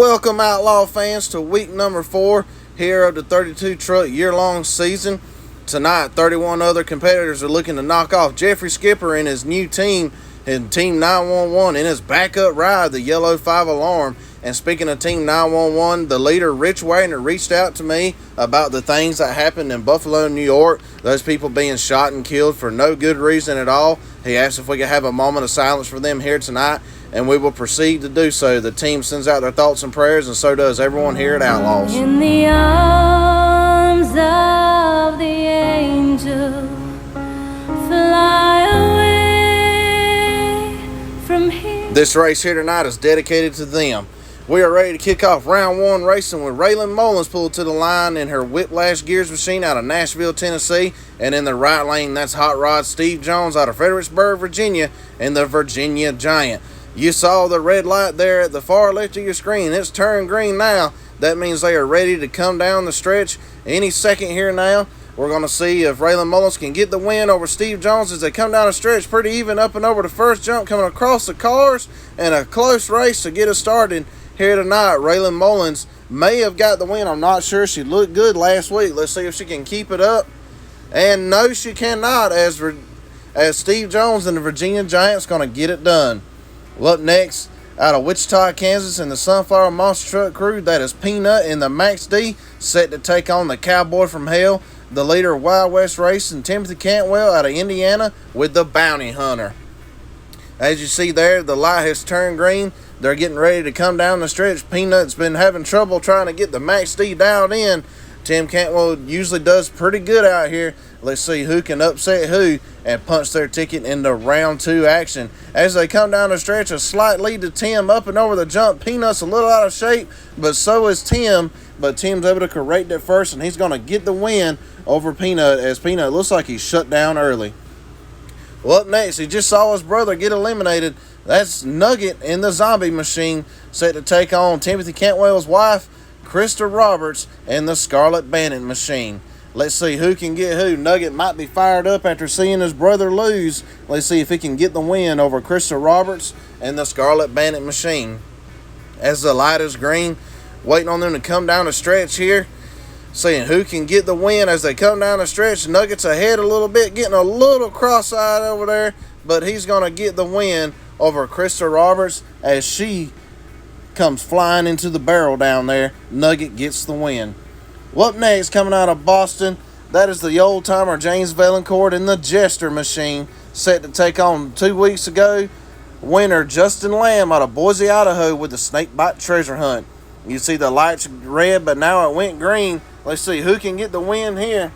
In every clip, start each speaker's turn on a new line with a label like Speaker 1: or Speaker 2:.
Speaker 1: Welcome, Outlaw fans, to week number 4 here of the 32 truck year-long season. Tonight, 31 other competitors are looking to knock off Jeffrey Skipper and his new team, and Team 911, in his backup ride, the Yellow 5 Alarm. And speaking of Team 911, the leader, Rich Wagner, reached out to me about the things that happened in Buffalo, New York, those people being shot and killed for no good reason at all. He asked if we could have a moment of silence for them here tonight, and we will proceed to do so. The team sends out their thoughts and prayers, and so does everyone here at Outlaws.
Speaker 2: In the arms of the angel, fly away from here.
Speaker 1: This race here tonight is dedicated to them. We are ready to kick off round 1 racing with Raylan Mullins pulled to the line in her Whiplash Gears machine out of Nashville, Tennessee. And in the right lane, that's Hot Rod Steve Jones out of Fredericksburg, Virginia, in the Virginia Giant. You saw the red light there at the far left of your screen. It's turned green now. That means they are ready to come down the stretch any second here now. We're going to see if Raylan Mullins can get the win over Steve Jones as they come down the stretch pretty even up and over the first jump, coming across the cars, and a close race to get us started here tonight. Raylan Mullins may have got the win. I'm not sure. She looked good last week. Let's see if she can keep it up. And no, she cannot, as Steve Jones and the Virginia Giants going to get it done. Well, up next, out of Wichita, Kansas, in the Sunflower Monster Truck Crew, that is Peanut in the Max D, set to take on the Cowboy from Hell, the leader of Wild West Racing, Timothy Cantwell out of Indiana, with the Bounty Hunter. As you see there, the light has turned green. They're getting ready to come down the stretch. Peanut's been having trouble trying to get the Max D dialed in. Tim Cantwell usually does pretty good out here. Let's see who can upset who and punch their ticket into round 2 action. As they come down the stretch, a slight lead to Tim up and over the jump. Peanut's a little out of shape, but so is Tim. But Tim's able to correct it first, and he's going to get the win over Peanut, as Peanut looks like he's shut down early. Well, up next, he just saw his brother get eliminated. That's Nugget in the Zombie Machine, set to take on Timothy Cantwell's wife, Krista Roberts, in the Scarlet Bandit Machine. Let's see who can get who. Nugget might be fired up after seeing his brother lose. Let's see if he can get the win over Krista Roberts and the Scarlet Bandit Machine. As the light is green, waiting on them to come down the stretch here. Seeing who can get the win as they come down the stretch. Nugget's ahead a little bit, getting a little cross-eyed over there, but he's going to get the win over Krista Roberts as she comes flying into the barrel down there. Nugget gets the win. Well, up next, coming out of Boston, that is the old-timer James Valancourt in the Jester Machine, set to take on 2 weeks ago winner Justin Lamb out of Boise, Idaho, with the Snakebite Treasure Hunt. You see the lights red, but now it went green. Let's see who can get the win here.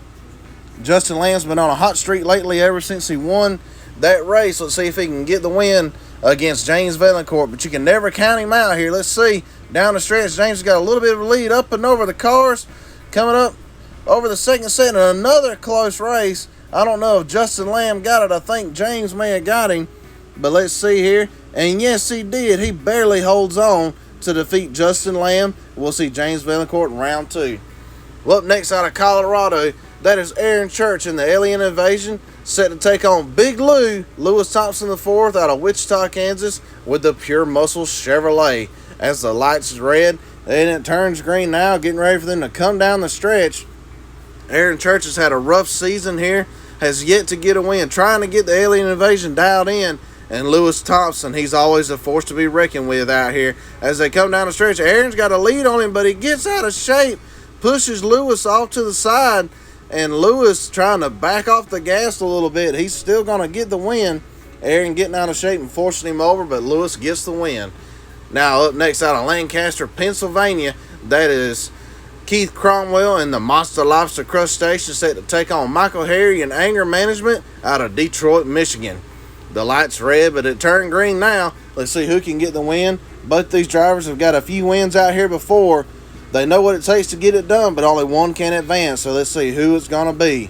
Speaker 1: Justin Lamb's been on a hot streak lately ever since he won that race. Let's see if he can get the win against James Valancourt, but you can never count him out here. Let's see. Down the stretch, James has got a little bit of a lead up and over the cars. Coming up over the second set in another close race. I don't know if Justin Lamb got it. I think James may have got him, but let's see here. And yes, he did. He barely holds on to defeat Justin Lamb. We'll see James Valancourt in round 2. Well, up next out of Colorado, that is Aaron Church in the Alien Invasion, set to take on Big Lewis Thompson IV out of Wichita, Kansas, with the Pure Muscle Chevrolet. As the lights is red and it turns green now, getting ready for them to come down the stretch. Aaron Church has had a rough season here, has yet to get a win, trying to get the Alien Invasion dialed in. And Lewis Thompson, he's always a force to be reckoned with out here. As they come down the stretch, Aaron's got a lead on him, but he gets out of shape, pushes Lewis off to the side, and Lewis trying to back off the gas a little bit. He's still going to get the win. Aaron getting out of shape and forcing him over, but Lewis gets the win. Now up next out of Lancaster, Pennsylvania, that is Keith Cromwell in the Monster Lobster Crustacean, set to take on Michael Harry in Anger Management out of Detroit, Michigan. The light's red, but it turned green now. Let's see who can get the win. Both these drivers have got a few wins out here before. They know what it takes to get it done, but only one can advance. So let's see who it's going to be.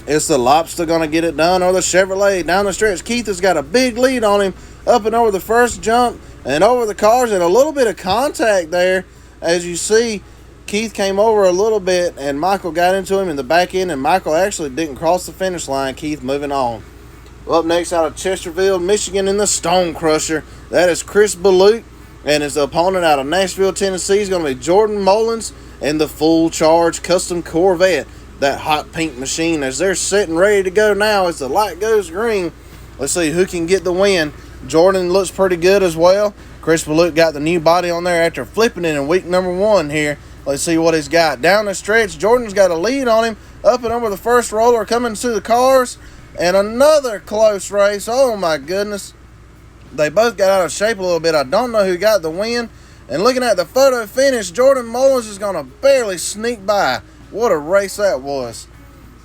Speaker 1: Is the Lobster going to get it done, or the Chevrolet down the stretch? Keith has got a big lead on him up and over the first jump and over the cars, and a little bit of contact there. As you see, Keith came over a little bit, and Michael got into him in the back end, and Michael actually didn't cross the finish line. Keith moving on. Well, up next out of Chesterfield, Michigan, in the Stone Crusher, that is Chris Balut And his opponent out of Nashville, Tennessee is going to be Jordan Mullins in the full charge custom Corvette, that hot pink machine. As they're sitting ready to go now, as the light goes green, let's see who can get the win. Jordan looks pretty good as well. Chris Balute got the new body on there after flipping it in week number 1 here. Let's see what he's got. Down the stretch, Jordan's got a lead on him. Up and over the first roller, coming to the cars. And another close race. Oh my goodness. They both got out of shape a little bit. I don't know who got the win. And looking at the photo finish, Jordan Mullins is going to barely sneak by. What a race that was.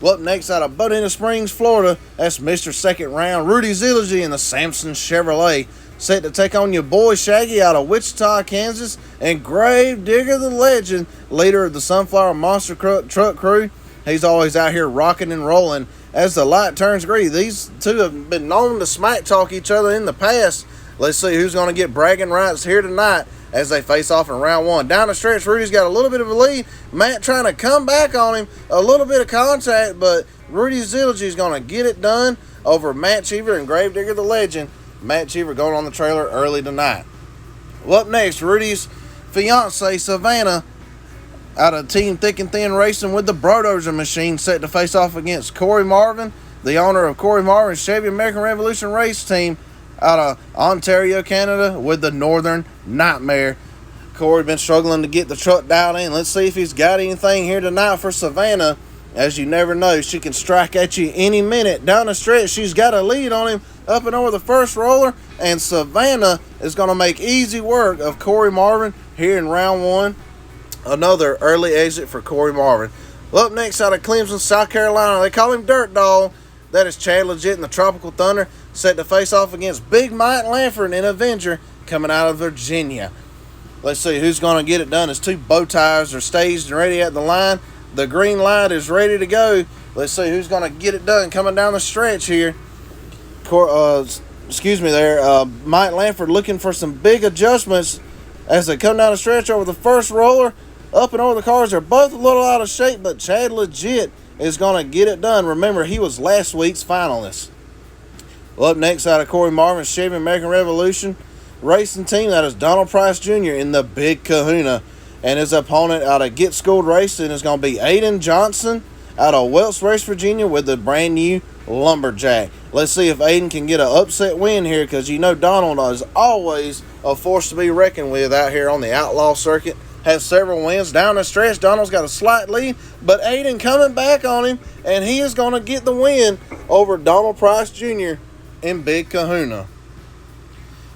Speaker 1: Well, up next out of Bodina Springs, Florida, that's Mr. Second Round, Rudy Zilligy in the Samson Chevrolet. Set to take on your boy Shaggy out of Wichita, Kansas. And Grave Digger the Legend, leader of the Sunflower Monster Truck Crew. He's always out here rocking and rolling. As the light turns green, these two have been known to smack talk each other in the past. Let's see who's going to get bragging rights here tonight as they face off in round 1. Down the stretch, Rudy's got a little bit of a lead. Matt trying to come back on him. A little bit of contact, but Rudy Zilligy is going to get it done over Matt Cheever and Gravedigger the Legend. Matt Cheever going on the trailer early tonight. Well, up next, Rudy's fiance, Savannah, out of Team Thick and Thin Racing with the Brodozer machine, set to face off against Corey Marvin, the owner of Corey Marvin's Chevy American Revolution race team out of Ontario, Canada, with the Northern Nightmare. Corey been struggling to get the truck dialed in. Let's see if he's got anything here tonight for Savannah. As you never know, she can strike at you any minute. Down the stretch, she's got a lead on him up and over the first roller, and Savannah is going to make easy work of Corey Marvin here in round 1. Another early exit for Corey Marvin. Well, up next out of Clemson, South Carolina, they call him Dirt Dog. That is Chad Legit in the Tropical Thunder, set to face off against Big Mike Lanford in Avenger coming out of Virginia. Let's see who's going to get it done. As 2 bow ties are staged and ready at the line. The green light is ready to go. Let's see who's going to get it done coming down the stretch here. Mike Lanford looking for some big adjustments as they come down the stretch over the first roller. Up and over the cars, they're both a little out of shape, but Chad Legit is going to get it done. Remember, he was last week's finalist. Well, up next out of Corey Marvin's Chevy American Revolution racing team, that is Donald Price Jr. in the Big Kahuna. And his opponent out of Get Schooled Racing is going to be Aiden Johnson out of Welch, West Virginia with the brand new Lumberjack. Let's see if Aiden can get an upset win here, because you know Donald is always a force to be reckoned with out here on the outlaw circuit. Has several wins. Down the stretch, Donald's got a slight lead, but Aiden coming back on him, and he is going to get the win over Donald Price Jr. in Big Kahuna.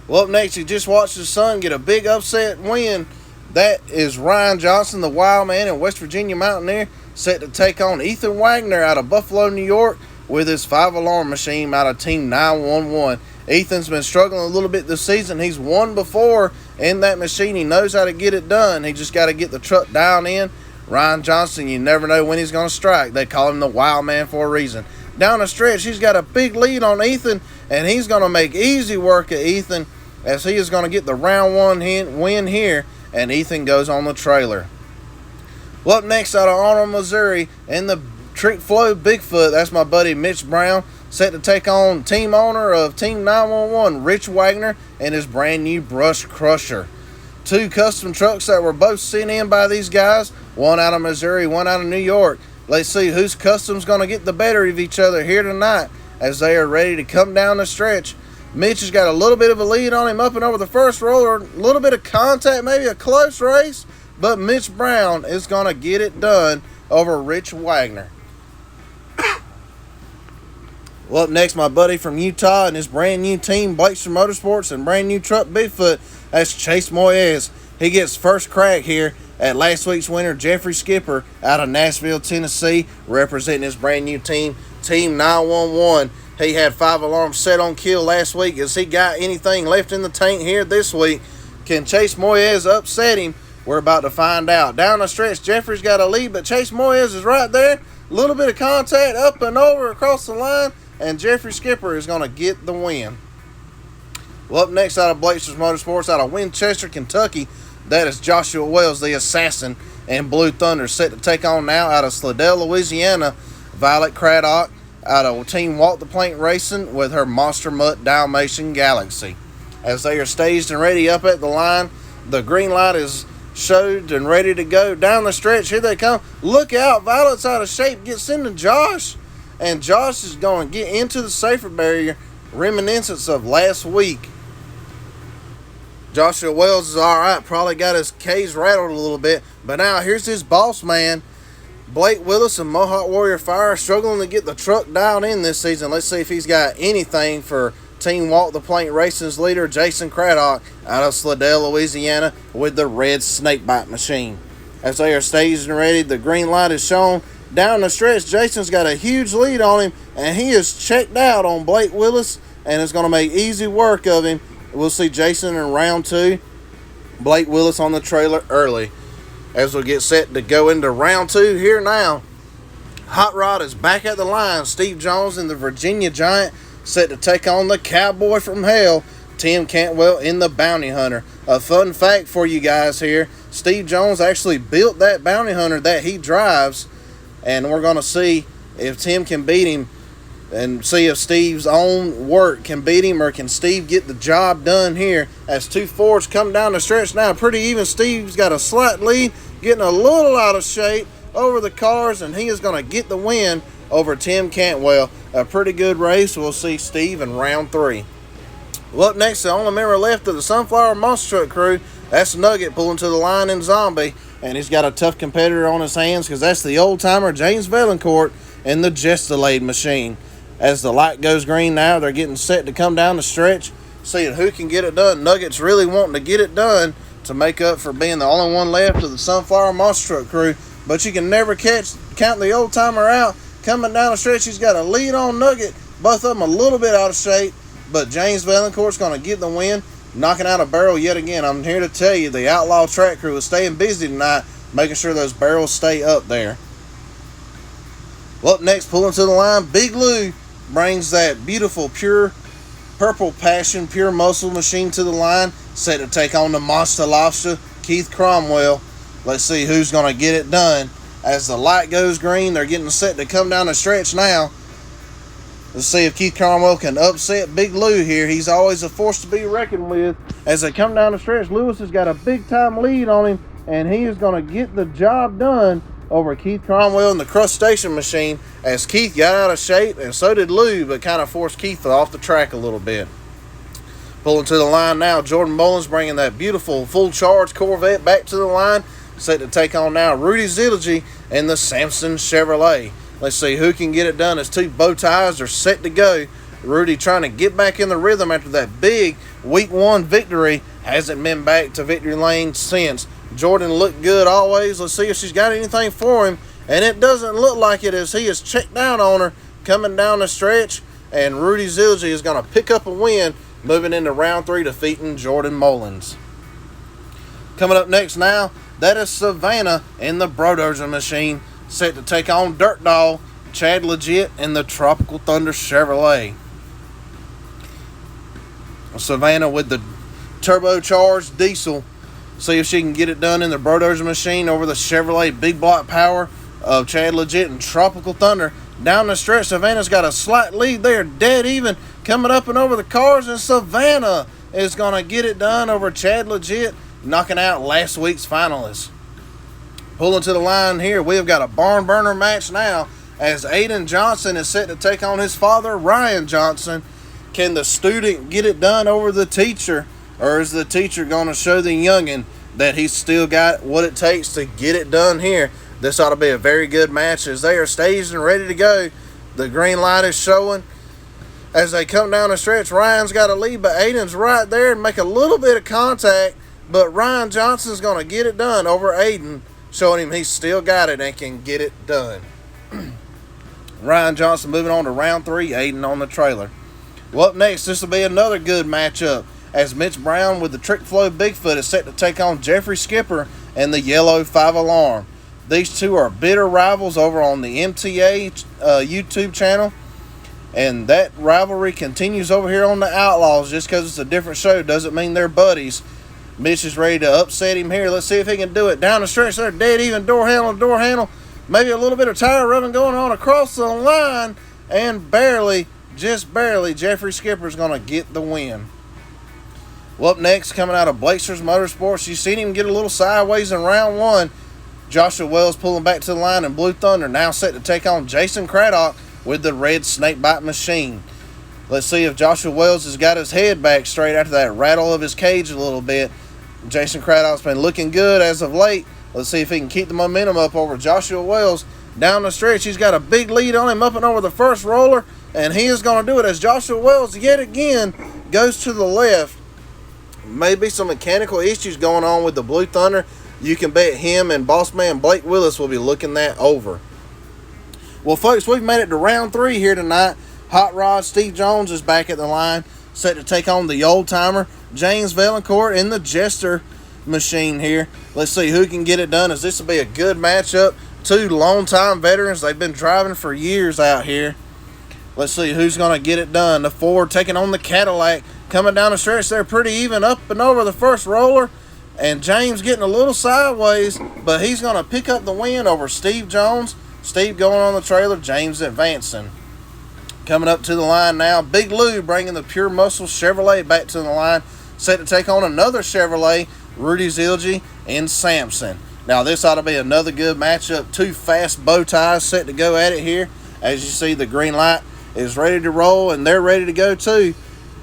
Speaker 1: Well, up next, you just watched his son get a big upset win. That is Ryan Johnson, the Wild Man and West Virginia Mountaineer, set to take on Ethan Wagner out of Buffalo, New York, with his 5-alarm machine out of Team 911. Ethan's been struggling a little bit this season. He's won before in that machine. He knows how to get it done. He just got to get the truck down in. Ryan Johnson, you never know when he's going to strike. They call him the Wild Man for a reason. Down the stretch, he's got a big lead on Ethan, and he's going to make easy work of Ethan as he is going to get the round 1 win here, and Ethan goes on the trailer. Well, up next out of Arnold, Missouri, in the Trick Flow Bigfoot, that's my buddy Mitch Brown, set to take on team owner of Team 911, Rich Wagner, and his brand new Brush Crusher. 2 custom trucks that were both sent in by these guys, one out of Missouri, one out of New York. Let's see whose custom's going to get the better of each other here tonight as they are ready to come down the stretch. Mitch has got a little bit of a lead on him up and over the first roller, a little bit of contact, maybe a close race, but Mitch Brown is going to get it done over Rich Wagner. Well, up next, my buddy from Utah and his brand new team, Blakester Motorsports, and brand new truck Bigfoot, that's Chase Moyes. He gets first crack here at last week's winner, Jeffrey Skipper, out of Nashville, Tennessee, representing his brand new team, Team 911. He had 5 alarms set on kill last week. Has he got anything left in the tank here this week? Can Chase Moyes upset him? We're about to find out. Down the stretch, Jeffrey's got a lead, but Chase Moyes is right there. A little bit of contact up and over across the line, and Jeffrey Skipper is going to get the win. Well, up next out of Blakester Motorsports, out of Winchester, Kentucky, that is Joshua Wells, the Assassin, and Blue Thunder, set to take on now out of Slidell, Louisiana, Violet Craddock, out of Team Walk the Plank Racing with her Monster Mutt Dalmatian Galaxy. As they are staged and ready up at the line, The green light is showed and ready to go. Down the stretch, here they come. Look out, Violet's out of shape, gets into Josh. And Josh is going to get into the safer barrier, reminiscence of last week. Joshua Wells is all right, probably got his cage rattled a little bit. But now here's his boss man, Blake Willis of Mohawk Warrior Fire, struggling to get the truck dialed in this season. Let's see if he's got anything for Team Walk the Plank Racing's leader, Jason Craddock, out of Slidell, Louisiana, with the red snakebite machine. As they are staged and ready, the green light is shown. Down the stretch, Jason's got a huge lead on him, and he is checked out on Blake Willis, and it's going to make easy work of him. We'll see Jason in round 2. Blake Willis on the trailer early. As we get set to go into round 2 here now. Hot Rod is back at the line. Steve Jones and the Virginia Giant set to take on the Cowboy from Hell, Tim Cantwell in the Bounty Hunter. A fun fact for you guys here, Steve Jones actually built that Bounty Hunter that he drives, and we're going to see if Tim can beat him and see if Steve's own work can beat him, or can Steve get the job done here. As 2 Fords come down the stretch now, pretty even. Steve's got a slight lead, getting a little out of shape over the cars, and he is going to get the win over Tim Cantwell. A pretty good race. We'll see Steve in round 3. Well, up next, the only member left of the Sunflower Monster Truck crew, that's Nugget pulling to the line in Zombie, and he's got a tough competitor on his hands because that's the old-timer James Vaillancourt in the Just Delayed machine. As the light goes green now, they're getting set to come down the stretch, seeing who can get it done. Nugget's really wanting to get it done to make up for being the only one left of the Sunflower Monster Truck crew, but you can never count the old-timer out. Coming down the stretch, he's got a lead on Nugget, both of them a little bit out of shape, but James Vaillancourt's going to get the win, knocking out a barrel yet again. I'm here to tell you, the Outlaw Track crew is staying busy tonight, making sure those barrels stay up there. Well, up next, pulling to the line, Big Lou brings that beautiful, pure Purple Passion, pure muscle machine to the line, set to take on the Monster Lobster, Keith Cromwell. Let's see who's going to get it done. As the light goes green, they're getting set to come down the stretch now. Let's see if Keith Cromwell can upset Big Lou here. He's always a force to be reckoned with. As they come down the stretch, Lewis has got a big-time lead on him, and he is going to get the job done over Keith Cromwell in the Crustacean machine, as Keith got out of shape, and so did Lou, but kind of forced Keith off the track a little bit. Pulling to the line now, Jordan Mullins bringing that beautiful full-charge Corvette back to the line, set to take on now Rudy Zilligy in the Samson Chevrolet. Let's see who can get it done as 2 bow ties are set to go. Rudy trying to get back in the rhythm after that big Week 1 victory. Hasn't been back to victory lane since. Jordan looked good always. Let's see if she's got anything for him. And it doesn't look like it, as he is checked out on her coming down the stretch. And Rudy Zilligy is going to pick up a win, moving into round 3, defeating Jordan Mullins. Coming up next now, that is Savannah in the Brodozer machine, set to take on Dirt Dog, Chad Legit in the Tropical Thunder Chevrolet. Savannah with the turbocharged diesel. See if she can get it done in the Brodozer machine over the Chevrolet Big Block Power of Chad Legit and Tropical Thunder. Down the stretch, Savannah's got a slight lead there, dead even, coming up and over the cars, and Savannah is going to get it done over Chad Legit, knocking out last week's finalists. Pulling to the line here, we have got a barn burner match now, as Aiden Johnson is set to take on his father, Ryan Johnson. Can the student get it done over the teacher, or is the teacher going to show the youngin' that he's still got what it takes to get it done here? This ought to be a very good match as they are staged and ready to go. The green light is showing. As they come down the stretch, Ryan's got a lead, but Aiden's right there and make a little bit of contact, but Ryan Johnson's going to get it done over Aiden, showing him he's still got it and can get it done. Ryan Johnson moving on to round 3, Aiden on the trailer. Well, up next, this will be another good matchup, as Mitch Brown with the Trick Flow Bigfoot is set to take on Jeffrey Skipper and the Yellow 5 Alarm. These two are bitter rivals over on the MTA YouTube channel, and that rivalry continues over here on the Outlaws. Just because it's a different show doesn't mean they're buddies. Mitch is ready to upset him here. Let's see if he can do it. Down the stretch, they're dead even, door handle to door handle. Maybe a little bit of tire rubbing going on across the line, and barely, just barely, Jeffrey Skipper's going to get the win. Well, up next, coming out of Blazers Motorsports, you seen him get a little sideways in round one. Joshua Wells pulling back to the line, and Blue Thunder now set to take on Jason Craddock with the red snakebite machine. Let's see if Joshua Wells has got his head back straight after that rattle of his cage a little bit. Jason Craddock's been looking good as of late. Let's see if he can keep the momentum up over Joshua Wells. Down the stretch, he's got a big lead on him up and over the first roller, and he is going to do it as Joshua Wells yet again goes to the left. Maybe some mechanical issues going on with the Blue Thunder. You can bet him and boss man Blake Willis will be looking that over. Well, folks, we've made it to round 3 here tonight. Hot Rod Steve Jones is back at the line, set to take on the old-timer James Vaillancourt in the Jester machine here. Let's see who can get it done, as this will be a good matchup. Two long-time veterans. They've been driving for years out here. Let's see who's going to get it done. The Ford taking on the Cadillac. Coming down the stretch, they're pretty even up and over the first roller. And James getting a little sideways, but he's going to pick up the win over Steve Jones. Steve going on the trailer, James advancing. Coming up to the line now, Big Lou bringing the Pure Muscle Chevrolet back to the line, set to take on another Chevrolet, Rudy Zilge and Sampson. Now this ought to be another good matchup. Two fast bow ties set to go at it here. As you see, the green light is ready to roll, and they're ready to go too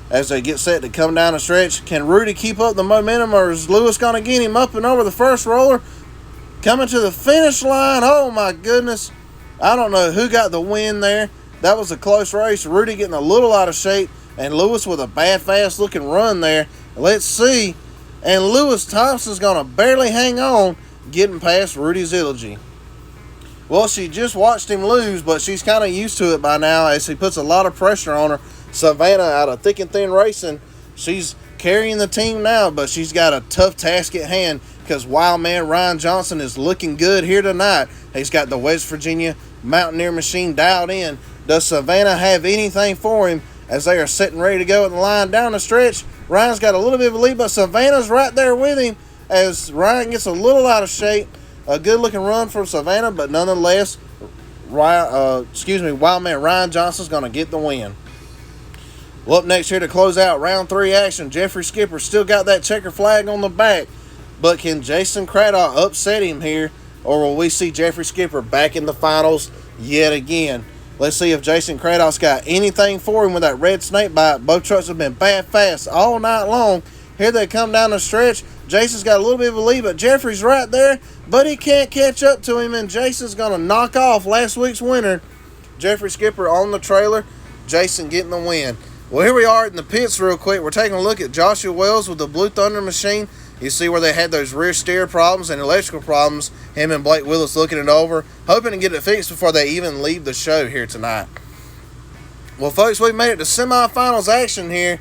Speaker 1: as they get set to come down the stretch. Can Rudy keep up the momentum, or is Lewis going to get him up and over the first roller? Coming to the finish line, oh my goodness. I don't know who got the win there. That was a close race. Rudy getting a little out of shape, and Lewis with a bad, fast-looking run there. Let's see. And Lewis Thompson's going to barely hang on, getting past Rudy Zilge. Well, she just watched him lose, but she's kind of used to it by now as he puts a lot of pressure on her. Savannah out of Thick and Thin Racing, she's carrying the team now, but she's got a tough task at hand because Wild Man Ryan Johnson is looking good here tonight. He's got the West Virginia Mountaineer machine dialed in. Does Savannah have anything for him as they are sitting ready to go at the line down the stretch? Ryan's got a little bit of a lead, but Savannah's right there with him as Ryan gets a little out of shape. A good-looking run from Savannah, but nonetheless, Wild Man Ryan Johnson's going to get the win. Well, up next here to close out round 3 action, Jeffrey Skipper still got that checker flag on the back, but can Jason Craddock upset him here, or will we see Jeffrey Skipper back in the finals yet again? Let's see if Jason Craddock's got anything for him with that red snake bite. Both trucks have been bad fast all night long. Here they come down the stretch. Jason's got a little bit of a lead, but Jeffrey's right there, but he can't catch up to him, and Jason's going to knock off last week's winner. Jeffrey Skipper on the trailer, Jason getting the win. Well, here we are in the pits real quick. We're taking a look at Joshua Wells with the Blue Thunder machine. You see where they had those rear steer problems and electrical problems. Him and Blake Willis looking it over, hoping to get it fixed before they even leave the show here tonight. Well, folks, we made it to semifinals action here.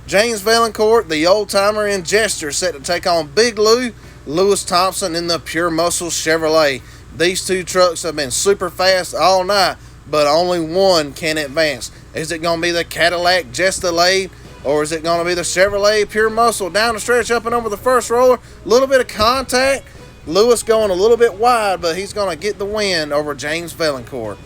Speaker 1: James Vaillancourt, the old-timer and Jester, set to take on Big Lou, Lewis Thompson in the Pure Muscle Chevrolet. These two trucks have been super fast all night, but only one can advance. Is it going to be the Cadillac Jestalade, or is it going to be the Chevrolet Pure Muscle? Down the stretch, up and over the first roller, a little bit of contact. Lewis going a little bit wide, but he's going to get the win over James Vaillancourt.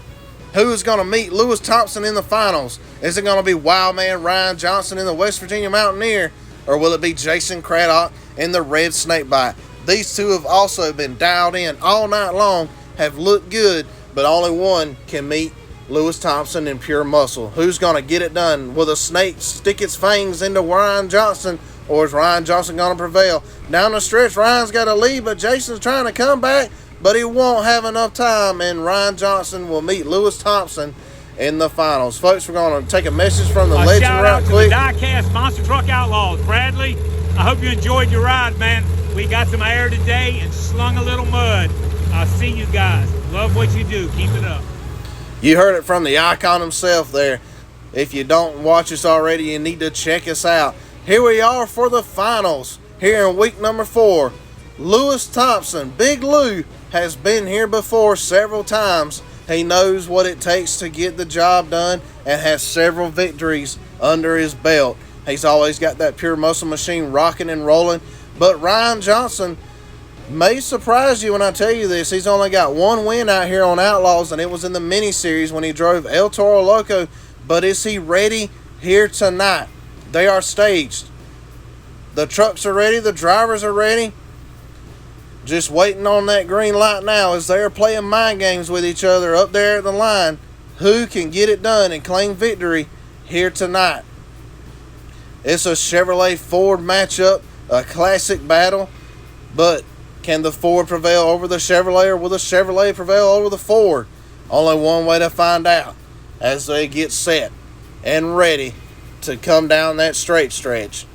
Speaker 1: Who's going to meet Lewis Thompson in the finals? Is it going to be Wild Man Ryan Johnson in the West Virginia Mountaineer, or will it be Jason Craddock in the red snakebite? These two have also been dialed in all night long, have looked good, but only one can meet Lewis Thompson in Pure Muscle. Who's going to get it done? Will the snake stick its fangs into Ryan Johnson, or is Ryan Johnson going to prevail? Down the stretch, Ryan's got a lead, but Jason's trying to come back, but he won't have enough time, and Ryan Johnson will meet Lewis Thompson in the finals. Folks, we're going to take a message from the legend right quick.
Speaker 3: Shout out to the Diecast Monster Truck Outlaws. Bradley, I hope you enjoyed your ride, man. We got some air today and slung a little mud. I'll see you guys. Love what you do. Keep it up.
Speaker 1: You heard it from the icon himself there. If you don't watch us already, you need to check us out. Here we are for the finals here in week number 4. Lewis Thompson, Big Lou, has been here before several times. He knows what it takes to get the job done and has several victories under his belt. He's always got that Pure Muscle machine rocking and rolling. But Ryan Johnson may surprise you when I tell you this. He's only got one win out here on Outlaws, and it was in the mini-series when he drove El Toro Loco. But is he ready here tonight? They are staged The trucks are ready. The drivers are ready. Just waiting on that green light now as they're playing mind games with each other up there at the line. Who can get it done and claim victory here tonight? It's a Chevrolet Ford matchup, a classic battle, but can the Ford prevail over the Chevrolet, or will the Chevrolet prevail over the Ford? Only one way to find out as they get set and ready to come down that straight stretch.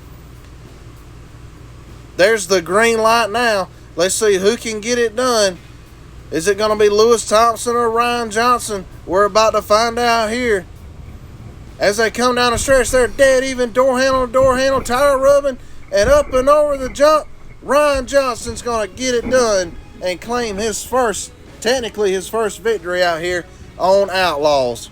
Speaker 1: There's the green light now. Let's see who can get it done. Is it going to be Lewis Thompson or Ryan Johnson? We're about to find out here. As they come down the stretch, they're dead even, door handle to door handle, tire rubbing, and up and over the jump. Ryan Johnson's going to get it done and claim his first victory out here on Outlaws.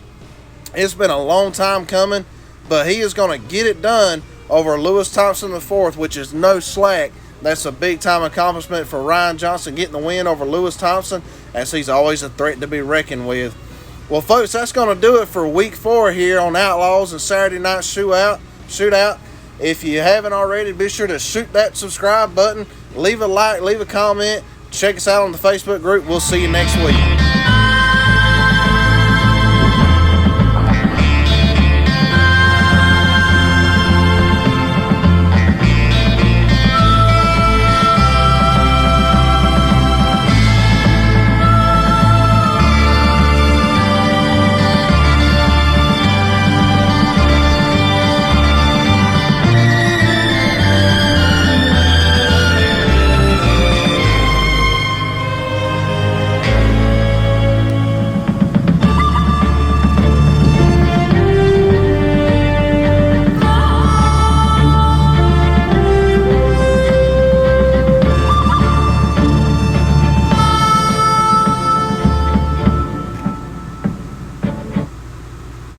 Speaker 1: It's been a long time coming, but he is going to get it done over Lewis Thompson IV, which is no slack. That's a big-time accomplishment for Ryan Johnson, getting the win over Lewis Thompson, as he's always a threat to be reckoned with. Well, folks, that's going to do it for Week 4 here on Outlaws and Saturday Night Shootout. If you haven't already, be sure to shoot that subscribe button, leave a like, leave a comment, check us out on the Facebook group. We'll see you next week.